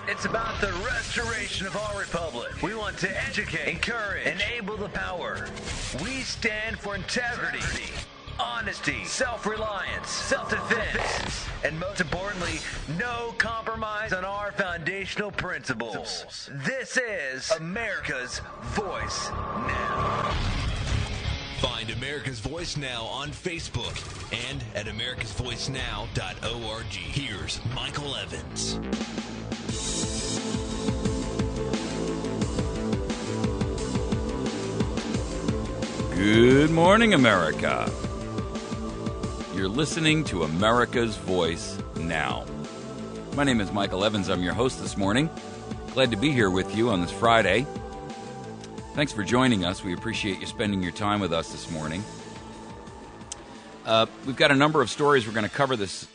It's about the restoration of our republic. We want to educate, encourage, enable the power. We stand for integrity, honesty, self-reliance, self-defense, and most importantly, no compromise on our foundational principles. This is America's Voice Now. Find America's Voice Now on Facebook and at americasvoicenow.org. Here's Michael Evans. Good morning, America. You're listening to America's Voice Now. My name is Michael Evans. I'm your host this morning. Glad to be here with you on this Friday. Thanks for joining us. We appreciate you spending your time with us this morning. We've got a number of stories we're going to cover this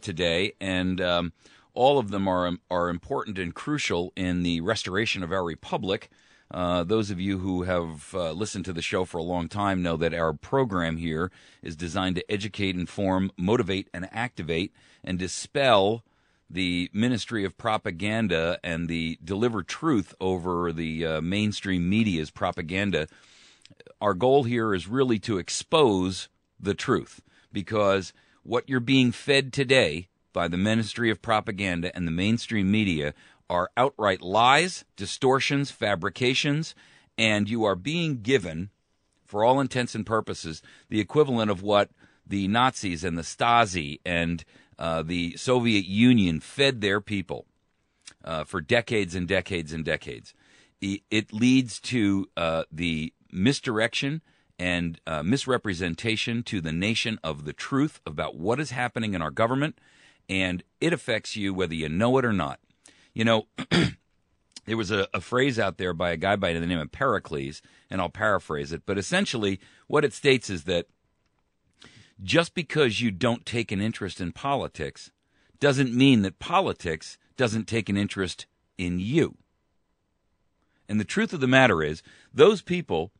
today, and all of them are important and crucial in the restoration of our republic. Those of you who have listened to the show for a long time know that our program here is designed to educate, inform, motivate, and activate, and dispel the ministry of propaganda and the deliver truth over the mainstream media's propaganda. Our goal here is really to expose the truth, because what you're being fed today by the ministry of propaganda and the mainstream media are outright lies, distortions, fabrications, and you are being given, for all intents and purposes, the equivalent of what the Nazis and the Stasi and the Soviet Union fed their people for decades and decades and decades. It leads to the misdirection and misrepresentation to the nation of the truth about what is happening in our government, and it affects you whether you know it or not. You know, there was a phrase out there by a guy by the name of Pericles, and I'll paraphrase it, but essentially what it states is that just because you don't take an interest in politics doesn't mean that politics doesn't take an interest in you. And the truth of the matter is, those people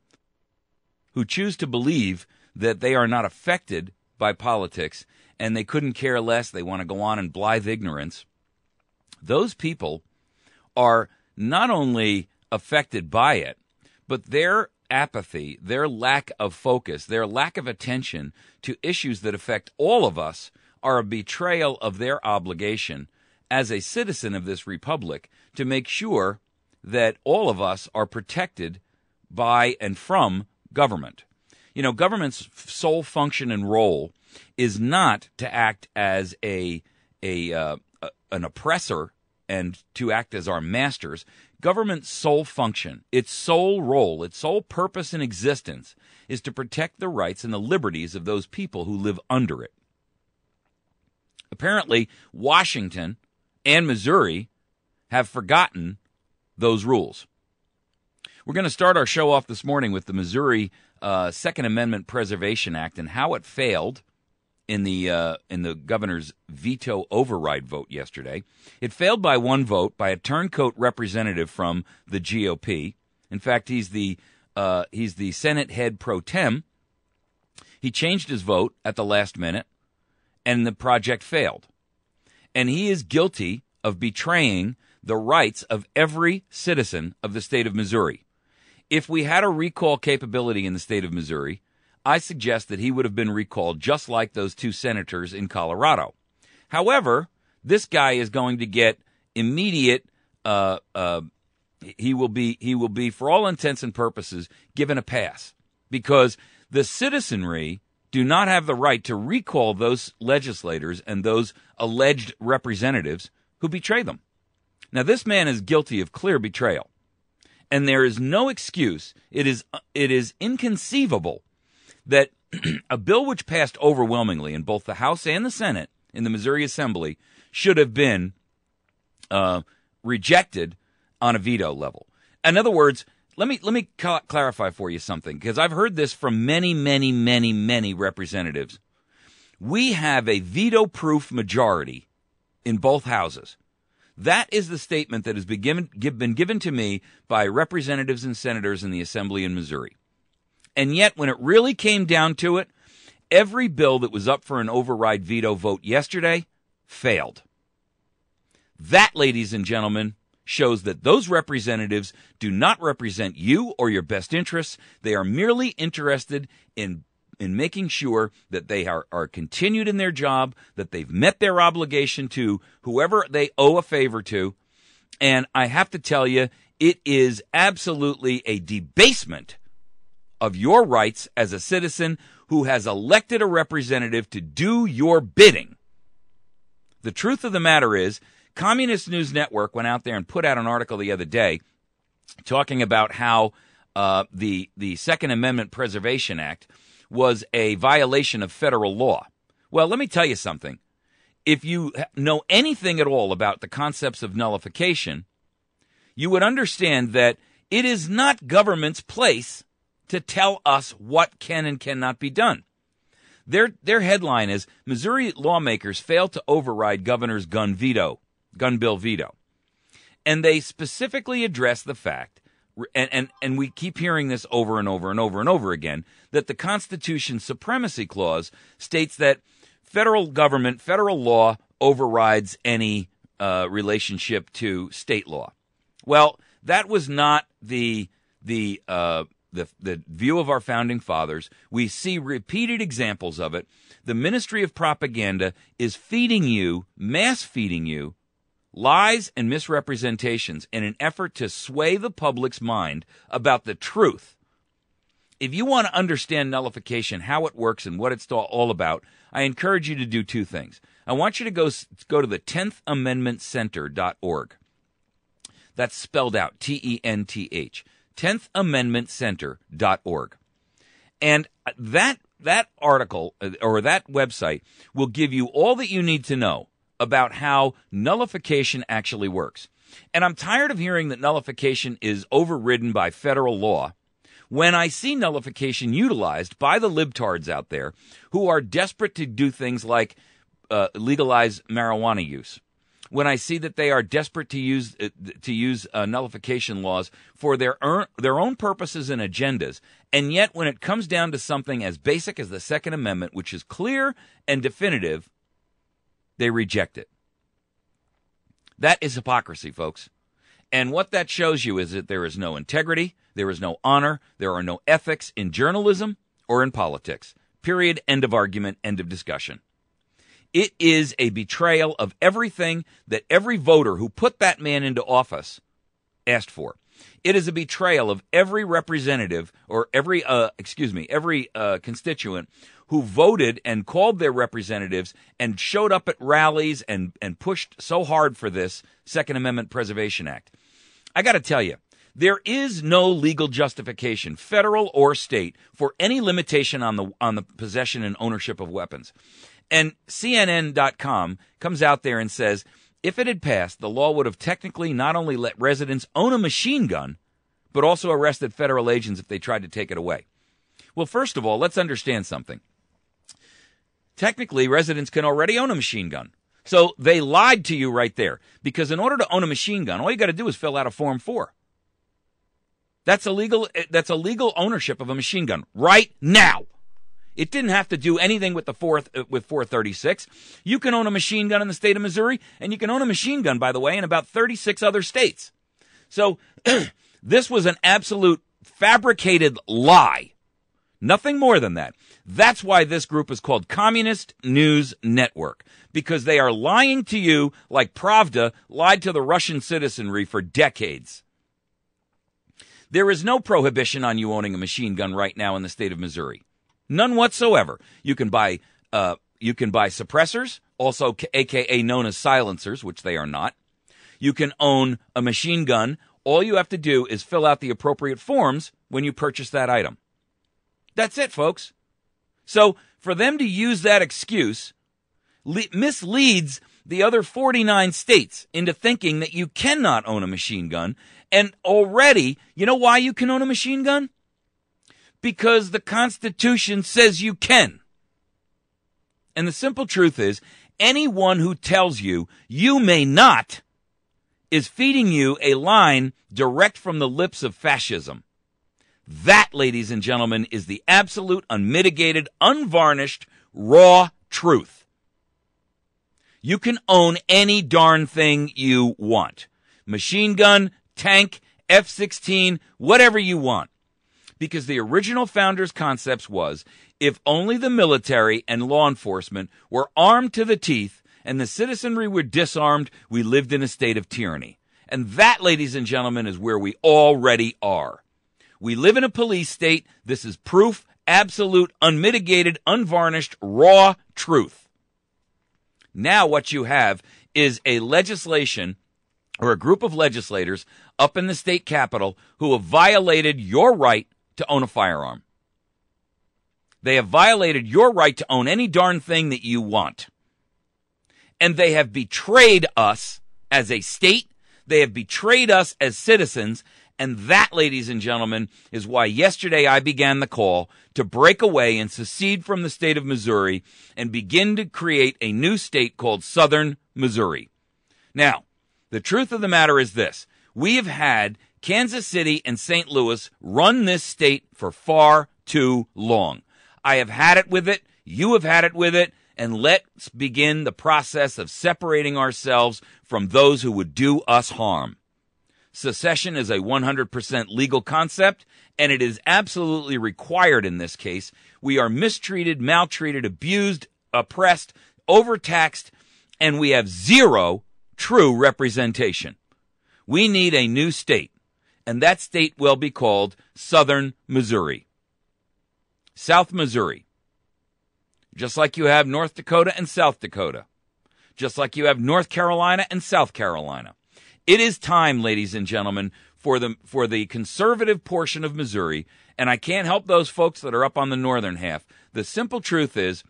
who choose to believe that they are not affected by politics and they couldn't care less, they want to go on in blithe ignorance, those people are not only affected by it, but their apathy, their lack of focus, their lack of attention to issues that affect all of us are a betrayal of their obligation as a citizen of this republic to make sure that all of us are protected by and from government. You know, government's sole function and role is not to act as an oppressor and to act as our masters. Government's sole function, its sole role, its sole purpose in existence is to protect the rights and the liberties of those people who live under it. Apparently, Washington and Missouri have forgotten those rules. We're going to start our show off this morning with the Missouri Second Amendment Preservation Act and how it failed in the governor's veto override vote yesterday. It failed by one vote by a turncoat representative from the GOP. In fact, he's the Senate head pro tem. He changed his vote at the last minute, and the project failed. And he is guilty of betraying the rights of every citizen of the state of Missouri. If we had a recall capability in the state of Missouri, I suggest that he would have been recalled just like those two senators in Colorado. However, this guy is going to get immediate, he will be, for all intents and purposes, given a pass, because the citizenry do not have the right to recall those legislators and those alleged representatives who betray them. Now, this man is guilty of clear betrayal, and there is no excuse. It is inconceivable that a bill which passed overwhelmingly in both the House and the Senate in the Missouri Assembly should have been rejected on a veto level. In other words, let me clarify for you something, because I've heard this from many representatives. We have a veto-proof majority in both houses. That is the statement that has been given to me by representatives and senators in the Assembly in Missouri. And yet, when it really came down to it, every bill that was up for an override veto vote yesterday failed. That, ladies and gentlemen, shows that those representatives do not represent you or your best interests. They are merely interested in making sure that they are continued in their job, that they've met their obligation to whoever they owe a favor to. And I have to tell you, it is absolutely a debasement of your rights as a citizen who has elected a representative to do your bidding. The truth of the matter is, Communist News Network went out there and put out an article the other day talking about how the Second Amendment Preservation Act was a violation of federal law. Well, let me tell you something. If you know anything at all about the concepts of nullification, you would understand that it is not government's place to tell us what can and cannot be done. Their headline is, Missouri lawmakers fail to override governor's gun bill veto. And they specifically address the fact, and we keep hearing this over and over and over and over again, that the Constitution's Supremacy Clause states that federal government, federal law overrides any relationship to state law. Well, that was not the view of our founding fathers. We see repeated examples of it. The Ministry of Propaganda is mass feeding you, lies and misrepresentations in an effort to sway the public's mind about the truth. If you want to understand nullification, how it works and what it's all about, I encourage you to do two things. I want you to go to the 10thamendmentcenter.org. That's spelled out, TENTH, 10thamendmentcenter.org. And that article or that website will give you all that you need to know about how nullification actually works. And I'm tired of hearing that nullification is overridden by federal law when I see nullification utilized by the libtards out there who are desperate to do things like legalize marijuana use. When I see that they are desperate to use nullification laws for their own purposes and agendas, and yet when it comes down to something as basic as the Second Amendment, which is clear and definitive, they reject it. That is hypocrisy, folks. And what that shows you is that there is no integrity, there is no honor, there are no ethics in journalism or in politics. Period. End of argument. End of discussion. It is a betrayal of everything that every voter who put that man into office asked for. It is a betrayal of every representative or every constituent who voted and called their representatives and showed up at rallies and pushed so hard for this Second Amendment Preservation Act. I got to tell you, there is no legal justification, federal or state, for any limitation on the possession and ownership of weapons. And CNN.com comes out there and says, if it had passed, the law would have technically not only let residents own a machine gun, but also arrested federal agents if they tried to take it away. Well, first of all, let's understand something. Technically, residents can already own a machine gun. So they lied to you right there. Because in order to own a machine gun, all you got to do is fill out a Form 4. That's illegal ownership of a machine gun right now. It didn't have to do anything with 436. You can own a machine gun in the state of Missouri, and you can own a machine gun, by the way, in about 36 other states. So this was an absolute fabricated lie. Nothing more than that. That's why this group is called Communist News Network, because they are lying to you like Pravda lied to the Russian citizenry for decades. There is no prohibition on you owning a machine gun right now in the state of Missouri. None whatsoever. You can buy suppressors, also AKA known as silencers, which they are not. You can own a machine gun. All you have to do is fill out the appropriate forms when you purchase that item. That's it, folks. So for them to use that excuse misleads the other 49 states into thinking that you cannot own a machine gun. And already, you know why you can own a machine gun? Because the Constitution says you can. And the simple truth is, anyone who tells you you may not is feeding you a line direct from the lips of fascism. That, ladies and gentlemen, is the absolute, unmitigated, unvarnished, raw truth. You can own any darn thing you want. Machine gun, tank, F-16, whatever you want. Because the original founders' concepts was, if only the military and law enforcement were armed to the teeth and the citizenry were disarmed, we lived in a state of tyranny. And that, ladies and gentlemen, is where we already are. We live in a police state. This is proof, absolute, unmitigated, unvarnished, raw truth. Now what you have is a legislation or a group of legislators up in the state capitol who have violated your right to own a firearm. They have violated your right to own any darn thing that you want. And they have betrayed us as a state. They have betrayed us as citizens. And that, ladies and gentlemen, is why yesterday I began the call to break away and secede from the state of Missouri and begin to create a new state called Southern Missouri. Now, the truth of the matter is this. We have had Kansas City and St. Louis run this state for far too long. I have had it with it. You have had it with it. And let's begin the process of separating ourselves from those who would do us harm. Secession is a 100% legal concept, and it is absolutely required in this case. We are mistreated, maltreated, abused, oppressed, overtaxed, and we have zero true representation. We need a new state, and that state will be called Southern Missouri. South Missouri. Just like you have North Dakota and South Dakota. Just like you have North Carolina and South Carolina. It is time, ladies and gentlemen, for the conservative portion of Missouri, and I can't help those folks that are up on the northern half. The simple truth is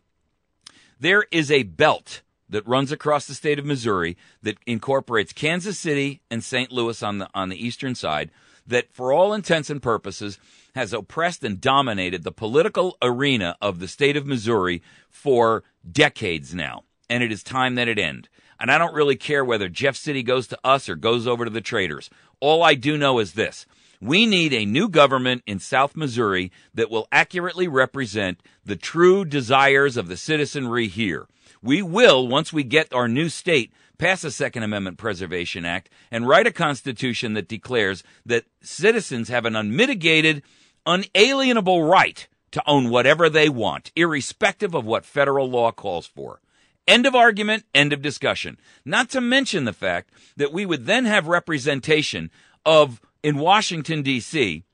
there is a belt that runs across the state of Missouri that incorporates Kansas City and St. Louis on the eastern side that, for all intents and purposes, has oppressed and dominated the political arena of the state of Missouri for decades now, and it is time that it end. And I don't really care whether Jeff City goes to us or goes over to the traders. All I do know is this. We need a new government in South Missouri that will accurately represent the true desires of the citizenry here. We will, once we get our new state, pass a Second Amendment Preservation Act and write a constitution that declares that citizens have an unmitigated, unalienable right to own whatever they want, irrespective of what federal law calls for. End of argument, end of discussion. Not to mention the fact that we would then have representation in Washington, D.C.,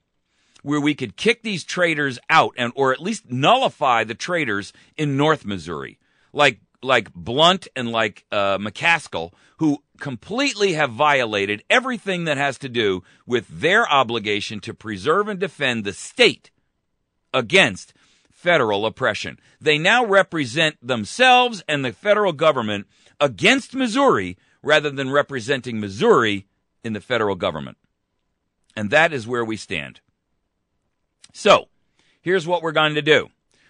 where we could kick these traitors out or at least nullify the traitors in North Missouri, like Blunt and like McCaskill, who completely have violated everything that has to do with their obligation to preserve and defend the state against federal oppression. They now represent themselves and the federal government against Missouri rather than representing Missouri in the federal government. And that is where we stand. So, here's what we're going to do.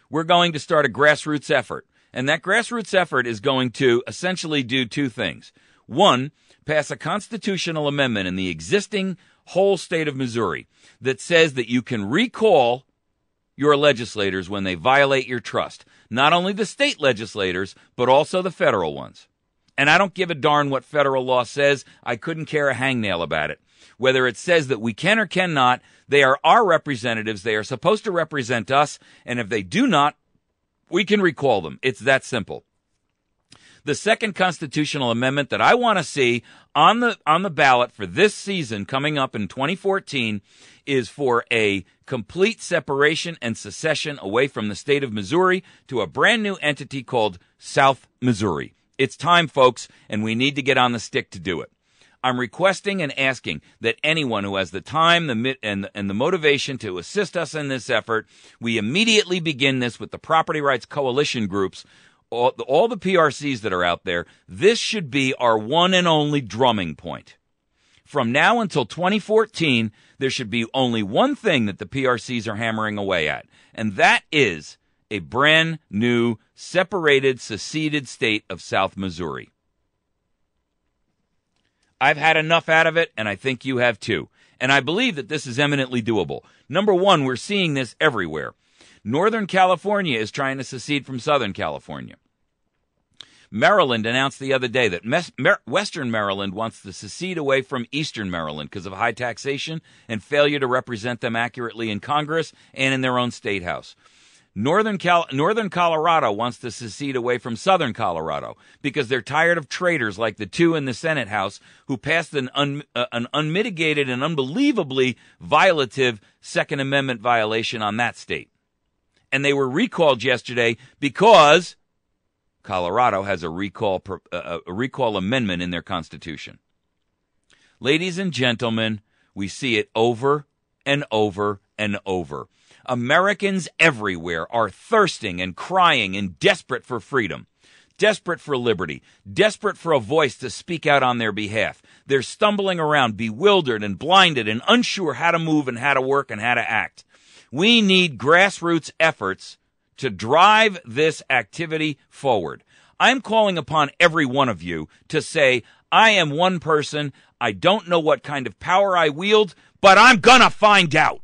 We're going to start a grassroots effort. And that grassroots effort is going to essentially do two things. One, pass a constitutional amendment in the existing whole state of Missouri that says that you can recall your legislators when they violate your trust. Not only the state legislators, but also the federal ones. And I don't give a darn what federal law says. I couldn't care a hangnail about it. Whether it says that we can or cannot, they are our representatives. They are supposed to represent us. And if they do not, we can recall them. It's that simple. The second constitutional amendment that I want to see on the ballot for this season coming up in 2014 is for a complete separation and secession away from the state of Missouri to a brand new entity called South Missouri. It's time, folks, and we need to get on the stick to do it. I'm requesting and asking that anyone who has the time and the motivation to assist us in this effort, we immediately begin this with the property rights coalition groups, all the PRCs that are out there. This should be our one and only drumming point. From now until 2014, there should be only one thing that the PRCs are hammering away at, and that is a brand new, separated, seceded state of South Missouri. I've had enough out of it, and I think you have too. And I believe that this is eminently doable. Number one, we're seeing this everywhere. Northern California is trying to secede from Southern California. Maryland announced the other day that Western Maryland wants to secede away from Eastern Maryland because of high taxation and failure to represent them accurately in Congress and in their own state house. Northern Colorado wants to secede away from Southern Colorado because they're tired of traitors like the two in the Senate House who passed an unmitigated and unbelievably violative Second Amendment violation on that state. And they were recalled yesterday because Colorado has a recall amendment in their constitution. Ladies and gentlemen, we see it over and over and over. Americans everywhere are thirsting and crying and desperate for freedom, desperate for liberty, desperate for a voice to speak out on their behalf. They're stumbling around, bewildered and blinded and unsure how to move and how to work and how to act. We need grassroots efforts to drive this activity forward. I'm calling upon every one of you to say, I am one person. I don't know what kind of power I wield, but I'm going to find out.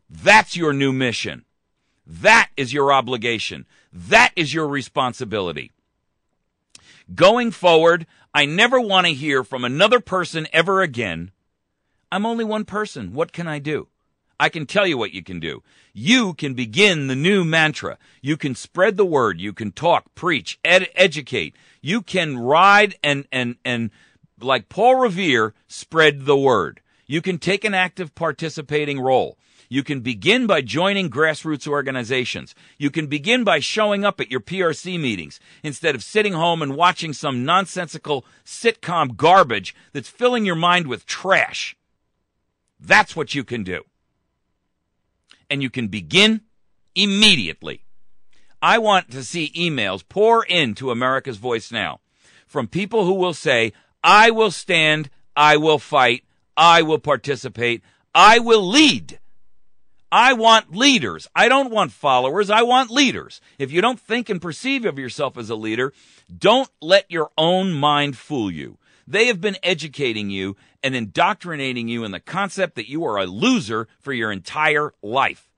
That's your new mission. That is your obligation. That is your responsibility. Going forward, I never want to hear from another person ever again, I'm only one person. What can I do? I can tell you what you can do. You can begin the new mantra. You can spread the word. You can talk, preach, educate. You can ride and like Paul Revere, spread the word. You can take an active participating role. You can begin by joining grassroots organizations. You can begin by showing up at your PRC meetings instead of sitting home and watching some nonsensical sitcom garbage that's filling your mind with trash. That's what you can do. And you can begin immediately. I want to see emails pour into America's Voice Now from people who will say, I will stand, I will fight, I will participate, I will lead. I want leaders. I don't want followers. I want leaders. If you don't think and perceive of yourself as a leader, don't let your own mind fool you. They have been educating you and indoctrinating you in the concept that you are a loser for your entire life.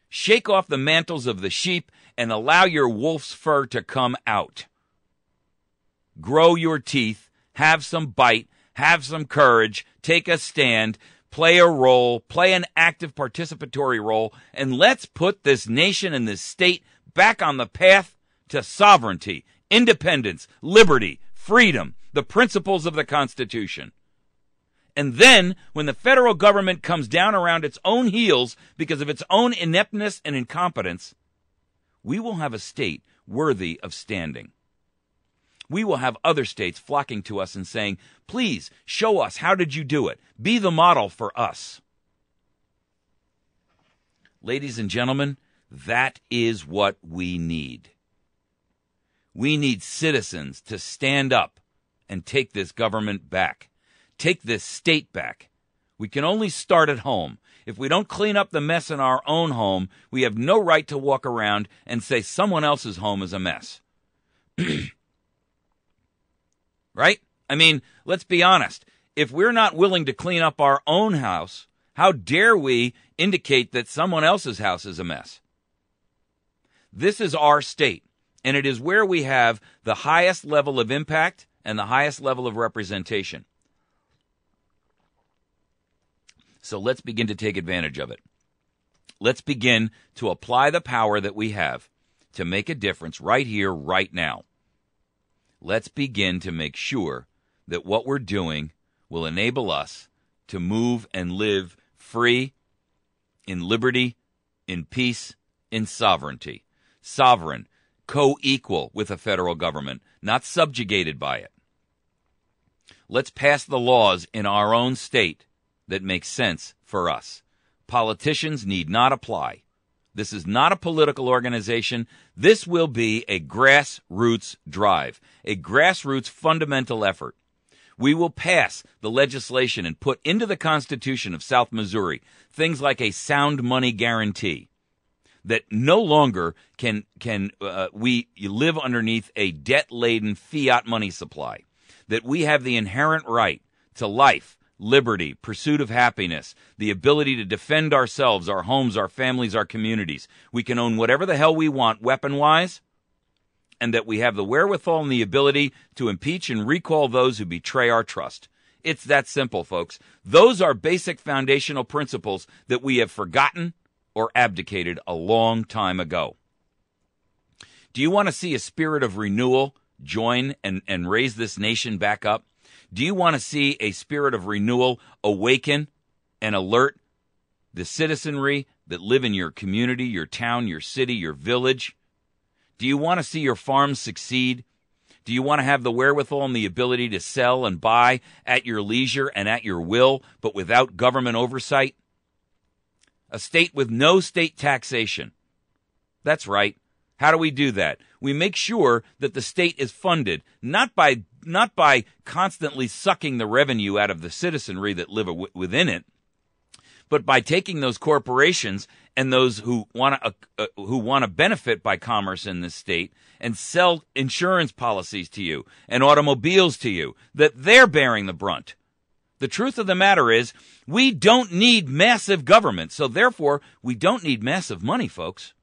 Shake off the mantles of the sheep and allow your wolf's fur to come out. Grow your teeth, have some bite, have some courage, take a stand, play a role, play an active participatory role, and let's put this nation and this state back on the path to sovereignty, independence, liberty, freedom, the principles of the Constitution. And then, when the federal government comes down around its own heels because of its own ineptness and incompetence, we will have a state worthy of standing. We will have other states flocking to us and saying, please, show us, how did you do it? Be the model for us. Ladies and gentlemen, that is what we need. We need citizens to stand up and take this government back. Take this state back. We can only start at home. If we don't clean up the mess in our own home, we have no right to walk around and say someone else's home is a mess. Right? I mean, let's be honest. If we're not willing to clean up our own house, how dare we indicate that someone else's house is a mess? This is our state, and it is where we have the highest level of impact and the highest level of representation. So let's begin to take advantage of it. Let's begin to apply the power that we have to make a difference right here, right now. Let's begin to make sure that what we're doing will enable us to move and live free, in liberty, in peace, in sovereignty. Sovereign, co-equal with the federal government, not subjugated by it. Let's pass the laws in our own state that make sense for us. Politicians need not apply. This is not a political organization. This will be a grassroots drive, a grassroots fundamental effort. We will pass the legislation and put into the Constitution of South Missouri things like a sound money guarantee, that no longer can we live underneath a debt-laden fiat money supply, that we have the inherent right to life, liberty, pursuit of happiness, the ability to defend ourselves, our homes, our families, our communities. We can own whatever the hell we want, weapon-wise, and that we have the wherewithal and the ability to impeach and recall those who betray our trust. It's that simple, folks. Those are basic foundational principles that we have forgotten or abdicated a long time ago. Do you want to see a spirit of renewal join and raise this nation back up? Do you want to see a spirit of renewal awaken and alert the citizenry that live in your community, your town, your city, your village? Do you want to see your farms succeed? Do you want to have the wherewithal and the ability to sell and buy at your leisure and at your will, but without government oversight? A state with no state taxation. That's right. How do we do that? We make sure that the state is funded, not by constantly sucking the revenue out of the citizenry that live within it, but by taking those corporations and those who want to benefit by commerce in this state and sell insurance policies to you and automobiles to you, that they're bearing the brunt. The truth of the matter is, we don't need massive government, so therefore we don't need massive money, folks.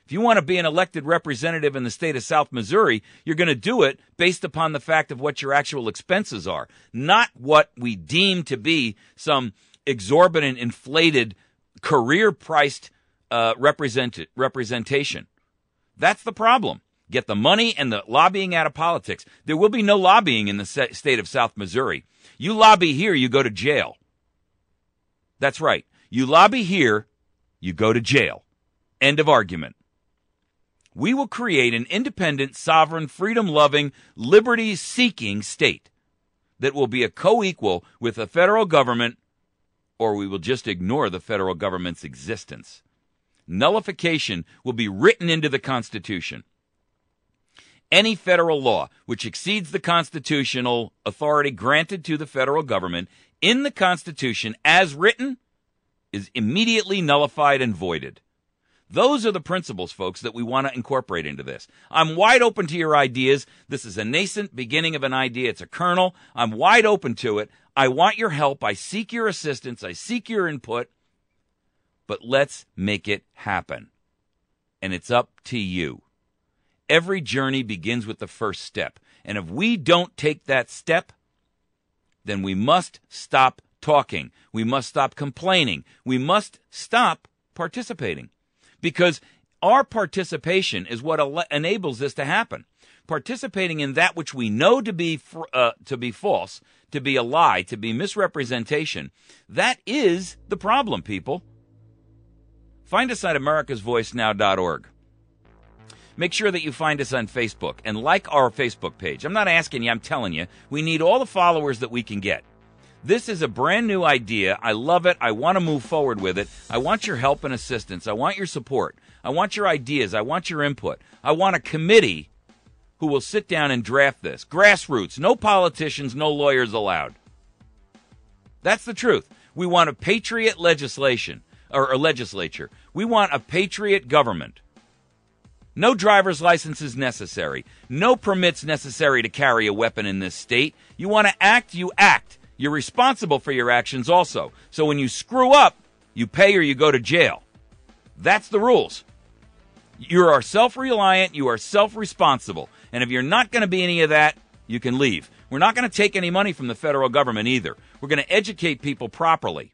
If you want to be an elected representative in the state of South Missouri, you're going to do it based upon the fact of what your actual expenses are, not what we deem to be some exorbitant, inflated, career-priced representation. That's the problem. Get the money and the lobbying out of politics. There will be no lobbying in the state of South Missouri. You lobby here, you go to jail. That's right. You lobby here, you go to jail. End of argument. We will create an independent, sovereign, freedom-loving, liberty-seeking state that will be a co-equal with the federal government, or we will just ignore the federal government's existence. Nullification will be written into the Constitution. Any federal law which exceeds the constitutional authority granted to the federal government in the Constitution as written is immediately nullified and voided. Those are the principles, folks, that we want to incorporate into this. I'm wide open to your ideas. This is a nascent beginning of an idea. It's a kernel. I'm wide open to it. I want your help. I seek your assistance. I seek your input. But let's make it happen. And it's up to you. Every journey begins with the first step. And if we don't take that step, then we must stop talking. We must stop complaining. We must stop participating. Because our participation is what enables this to happen. Participating in that which we know to be false, to be a lie, to be misrepresentation, that is the problem, people. Find us at americasvoicenow.org. Make sure that you find us on Facebook and like our Facebook page. I'm not asking you, I'm telling you. We need all the followers that we can get. This is a brand new idea. I love it. I want to move forward with it. I want your help and assistance. I want your support. I want your ideas. I want your input. I want a committee who will sit down and draft this. Grassroots. No politicians, no lawyers allowed. That's the truth. We want a patriot legislation, or a legislature. We want a patriot government. No driver's license is necessary. No permits necessary to carry a weapon in this state. You want to act, you act. You're responsible for your actions also. So when you screw up, you pay or you go to jail. That's the rules. You are self-reliant. You are self-responsible. And if you're not going to be any of that, you can leave. We're not going to take any money from the federal government either. We're going to educate people properly.